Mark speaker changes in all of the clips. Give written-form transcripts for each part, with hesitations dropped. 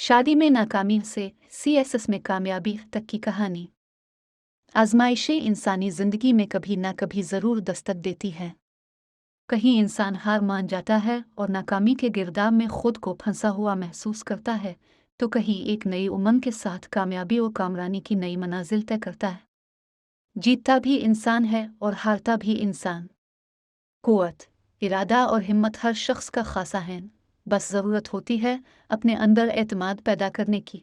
Speaker 1: शादी में नाकामी से सीएसएस में कामयाबी तक की कहानी। आजमाइशें इंसानी जिंदगी में कभी ना कभी जरूर दस्तक देती हैं। कहीं इंसान हार मान जाता है और नाकामी के गिरदाव में खुद को फंसा हुआ महसूस करता है, तो कहीं एक नई उमंग के साथ कामयाबी और कामरानी की नई मंजिल तय करता है। जीतता भी इंसान है और हारता भी इंसान। कुव्वत, इरादा और हिम्मत हर शख्स का खासा है, बस ज़रूरत होती है अपने अंदर एतमाद पैदा करने की।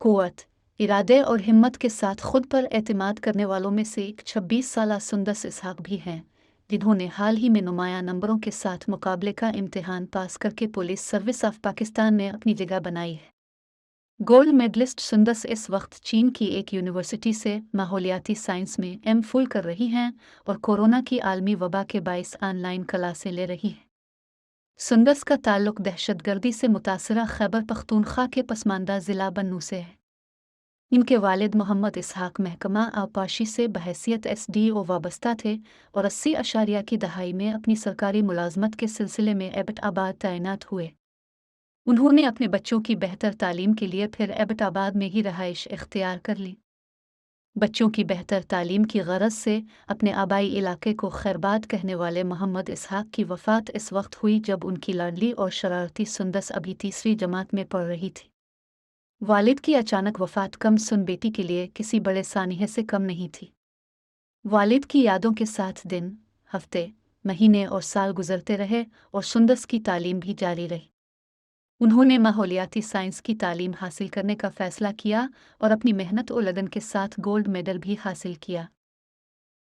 Speaker 1: कुव्वत, इरादे और हिम्मत के साथ खुद पर एतमाद करने वालों में से एक 26 साला सुंदस इसहाक भी हैं, जिन्होंने हाल ही में नुमाया नंबरों के साथ मुकाबले का इम्तिहान पास करके पुलिस सर्विस ऑफ पाकिस्तान में अपनी जगह बनाई है। गोल्ड मेडलिस्ट सुंदस इस वक्त चीन की एक यूनिवर्सिटी से माहौलियाती साइंस में एम.फिल कर रही हैं और कोरोना की आलमी वबा के बाइस ऑनलाइन क्लासें ले रही हैं। सुंदस का ताल्लुक दहशतगर्दी से मुतासरा खैबर पख्तूनख्वा के पसमानदा ज़िला बन्नू से है। इनके वालिद मोहम्मद इसहाक महकमा आबपाशी से बहैसियत एसडीओ वाबस्ता थे और 80 की दहाई में अपनी सरकारी मुलाजमत के सिलसिले में एबटाबाद तैनात हुए। उन्होंने अपने बच्चों की बेहतर तालीम के लिए फिर एबटाबाद में ही रहाइश इख्तियार कर ली। बच्चों की बेहतर तालीम की गरज से अपने आबाई इलाके को खैरबाद कहने वाले मोहम्मद इसहाक की वफ़ात इस वक्त हुई जब उनकी लाडली और शरारती सुंदस अभी तीसरी जमात में पढ़ रही थी। वालिद की अचानक वफ़ात कम सुन बेटी के लिए किसी बड़े सानिहे से कम नहीं थी। वालिद की यादों के साथ दिन, हफ्ते, महीने और साल गुजरते रहे और सुंदस की तालीम भी जारी रही। उन्होंने माहौलियाती साइंस की तालीम हासिल करने का फ़ैसला किया और अपनी मेहनत और लगन के साथ गोल्ड मेडल भी हासिल किया।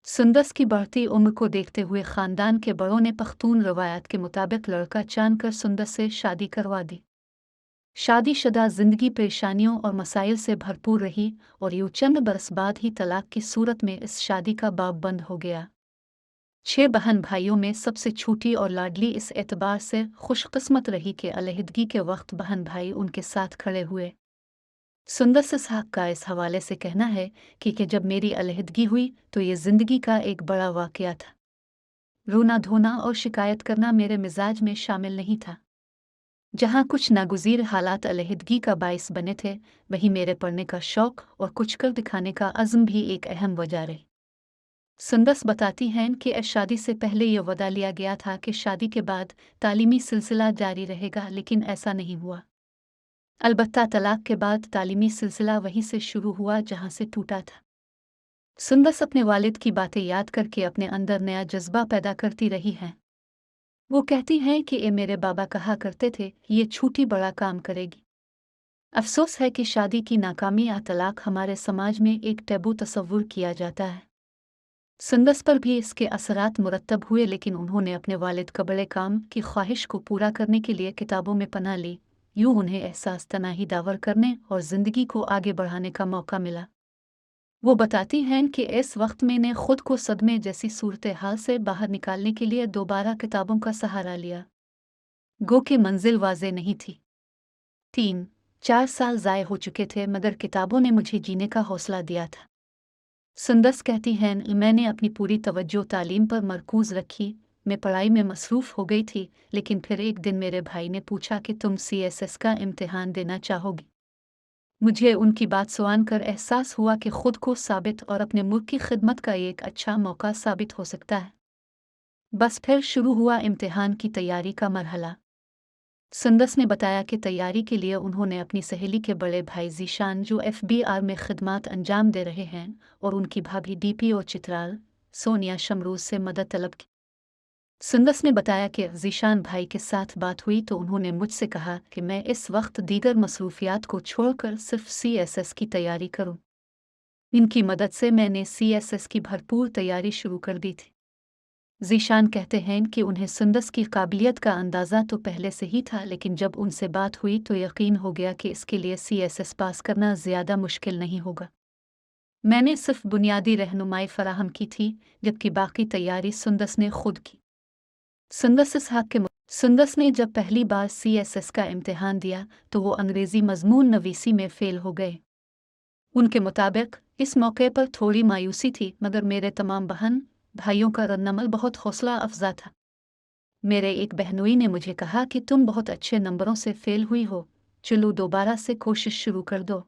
Speaker 1: सुंदस की बढ़ती उम्र को देखते हुए ख़ानदान के बड़ों ने पख्तून रवायत के मुताबिक लड़का चांद कर सुंदस से शादी करवा दी। शादीशुदा जिंदगी परेशानियों और मसाइल से भरपूर रही और यूं चंद बरस बाद ही तलाक की सूरत में इस शादी का बाब बंद हो गया। 6 बहन भाइयों में सबसे छोटी और लाडली इस एतबार से खुशकिस्मत रही कि अलहदगी के वक्त बहन भाई उनके साथ खड़े हुए। सुंदस इसहाक का इस हवाले से कहना है कि जब मेरी अलहदगी हुई तो ये ज़िंदगी का एक बड़ा वाक़या था। रोना धोना और शिकायत करना मेरे मिजाज में शामिल नहीं था। जहाँ कुछ नागुज़ीर हालात अलहदगी का बाइस बने थे, वहीं मेरे पढ़ने का शौक़ और कुछ कर दिखाने का अज़्म भी एक अहम वजह रही। सुंदस बताती हैं कि शादी से पहले यह वदा लिया गया था कि शादी के बाद तालीमी सिलसिला जारी रहेगा, लेकिन ऐसा नहीं हुआ। अलबत्ता तलाक के बाद तालीमी सिलसिला वहीं से शुरू हुआ जहाँ से टूटा था। सुंदस अपने वालिद की बातें याद करके अपने अंदर नया जज्बा पैदा करती रही हैं। वो कहती हैं कि ए मेरे बाबा कहा करते थे, ये छूटी बड़ा काम करेगी। अफसोस है कि शादी की नाकामी या तलाक हमारे समाज में एक टैबू तस्वुर किया जाता है। सुंदस पर भी इसके असरात मुरतब हुए, लेकिन उन्होंने अपने वालिद का बड़े काम की ख्वाहिश को पूरा करने के लिए किताबों में पनाह ली। यूं उन्हें एहसास तनाही दावर करने और ज़िंदगी को आगे बढ़ाने का मौका मिला। वो बताती हैं कि इस वक्त मैंने खुद को सदमे जैसी सूरत हाल से बाहर निकालने के लिए दोबारा किताबों का सहारा लिया। गो के मंजिल वाज़े नहीं थी। 3-4 साल ज़ाय हो चुके थे, मगर किताबों ने मुझे जीने का हौसला दिया था। सुंदस कहती हैं, मैंने अपनी पूरी तवज्जो तालीम पर मरकूज़ रखी। मैं पढ़ाई में मसरूफ़ हो गई थी, लेकिन फिर एक दिन मेरे भाई ने पूछा कि तुम सीएसएस का इम्तिहान देना चाहोगी। मुझे उनकी बात सुनकर एहसास हुआ कि खुद को साबित और अपने मुल्क की खिदमत का एक अच्छा मौका साबित हो सकता है। बस फिर शुरू हुआ इम्तिहान की तैयारी का मरहला। सुंदस ने बताया कि तैयारी के लिए उन्होंने अपनी सहेली के बड़े भाई ज़ीशान, जो एफबीआर में खिदमत अंजाम दे रहे हैं, और उनकी भाभी डीपीओ चित्राल सोनिया शमरूज से मदद तलब की। सुंदस ने बताया कि ज़ीशान भाई के साथ बात हुई तो उन्होंने मुझसे कहा कि मैं इस वक्त दीगर मसरूफियात को छोड़कर सिर्फ सीएसएस की तैयारी करूं। इनकी मदद से मैंने सीएसएस की भरपूर तैयारी शुरू कर दी थी। ज़ीशान कहते हैं कि उन्हें सुंदस की काबिलियत का अंदाज़ा तो पहले से ही था, लेकिन जब उनसे बात हुई तो यकीन हो गया कि इसके लिए सीएसएस पास करना ज़्यादा मुश्किल नहीं होगा। मैंने सिर्फ बुनियादी रहनुमाई फराहम की थी, जबकि बाकी तैयारी सुंदस ने खुद की। सुंदस ने जब पहली बार सीएसएस का इम्तिहान दिया तो वो अंग्रेज़ी मज़मून नवीसी में फ़ेल हो गए। उनके मुताबिक इस मौके पर थोड़ी मायूसी थी, मगर मेरे तमाम बहन भाइयों का रद्दअमल बहुत हौसला अफजा था। मेरे एक बहनोई ने मुझे कहा कि तुम बहुत अच्छे नंबरों से फ़ेल हुई हो, चलो दोबारा से कोशिश शुरू कर दो,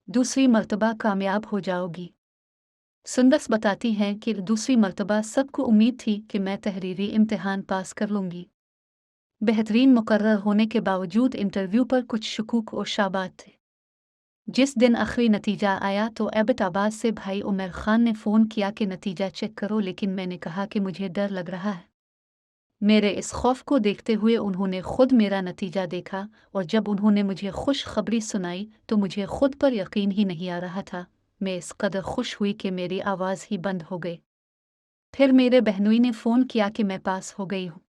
Speaker 1: दूसरी मर्तबा कामयाब हो जाओगी। सुंदस बताती हैं कि दूसरी मर्तबा सबको उम्मीद थी कि मैं तहरीरी इम्तिहान पास कर लूँगी। बेहतरीन मुकर्रर होने के बावजूद इंटरव्यू पर कुछ शकूक और शाबात थे। जिस दिन आखिरी नतीजा आया तो एबटाबाद से भाई उमर खान ने फ़ोन किया कि नतीजा चेक करो, लेकिन मैंने कहा कि मुझे डर लग रहा है। मेरे इस खौफ को देखते हुए उन्होंने खुद मेरा नतीजा देखा और जब उन्होंने मुझे खुशखबरी सुनाई तो मुझे खुद पर यकीन ही नहीं आ रहा था। मैं इस कदर खुश हुई कि मेरी आवाज़ ही बंद हो गई। फिर मेरे बहनोई ने फ़ोन किया कि मैं पास हो गई हूँ।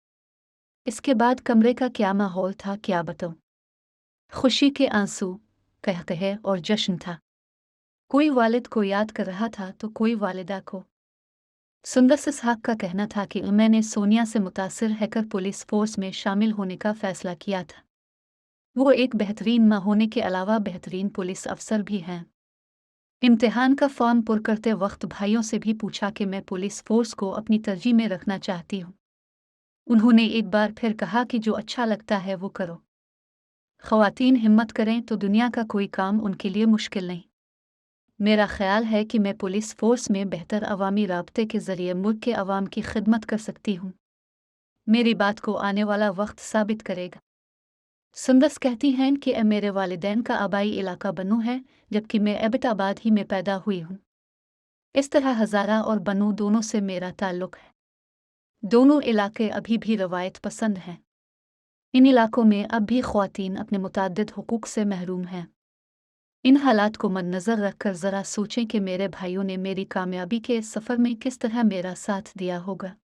Speaker 1: इसके बाद कमरे का क्या माहौल था क्या बताऊँ। खुशी के आंसू, कहकहे और जश्न था। कोई वालिद को याद कर रहा था तो कोई वालिदा को। सुंदस इसहाक का कहना था कि मैंने सोनिया से मुतासिर हैकर पुलिस फोर्स में शामिल होने का फैसला किया था। वो एक बेहतरीन माँ होने के अलावा बेहतरीन पुलिस अफसर भी हैं। इम्तिहान का फॉर्म पुर करते वक्त भाइयों से भी पूछा कि मैं पुलिस फोर्स को अपनी तरजीह में रखना चाहती हूँ। उन्होंने एक बार फिर कहा कि जो अच्छा लगता है वो करो। ख़वातीन हिम्मत करें तो दुनिया का कोई काम उनके लिए मुश्किल नहीं। मेरा ख़्याल है कि मैं पुलिस फ़ोर्स में बेहतर अवामी राब्ते के ज़रिए मुल्क के अवाम की खिदमत कर सकती हूँ। मेरी बात को आने वाला वक्त साबित करेगा। सुंदस कहती हैं कि मेरे वालिदैन का आबाई इलाका बनू है, जबकि मैं एबटाबाद ही में पैदा हुई हूँ। इस तरह हज़ारा और बनू दोनों से मेरा ताल्लुक़ है। दोनों इलाके अभी भी रवायत पसंद हैं। इन इलाकों में अब भी ख़वातीन अपने मुतअद्दिद हुकूक से महरूम हैं। इन हालात को मद्देनज़र रखकर ज़रा सोचें कि मेरे भाइयों ने मेरी कामयाबी के इस सफ़र में किस तरह मेरा साथ दिया होगा।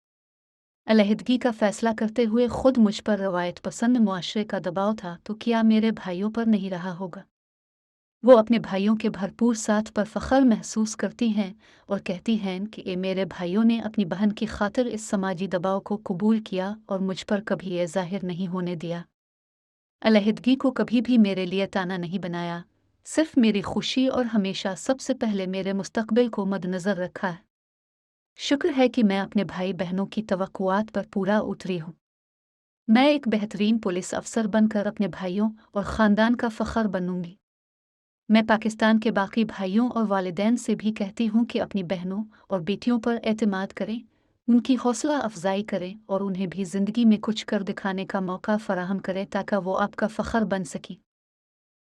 Speaker 1: अलहदगी का फ़ैसला करते हुए खुद मुझ पर रवायत पसंद मुआशरे का दबाव था तो क्या मेरे भाइयों पर नहीं रहा होगा। वो अपने भाइयों के भरपूर साथ पर फ़ख्र महसूस करती हैं और कहती हैं कि ए मेरे भाइयों ने अपनी बहन की खातिर इस समाजी दबाव को कबूल किया और मुझ पर कभी ये ज़ाहिर नहीं होने दिया। अलहदगी को कभी भी मेरे लिए ताना नहीं बनाया, सिर्फ मेरी खुशी और हमेशा सबसे पहले मेरे मुस्तकबिल को मद्देनज़र रखा है। शुक्र है कि मैं अपने भाई बहनों की तवक्कुआत पर पूरा उतरी हूँ। मैं एक बेहतरीन पुलिस अफसर बनकर अपने भाइयों और ख़ानदान का फ़ख्र बनूंगी। मैं पाकिस्तान के बाकी भाइयों और वालिदैन से भी कहती हूँ कि अपनी बहनों और बेटियों पर एतमाद करें, उनकी हौसला अफजाई करें और उन्हें भी ज़िंदगी में कुछ कर दिखाने का मौका फ़राहम करें ताकि वो आपका फ़ख्र बन सकें।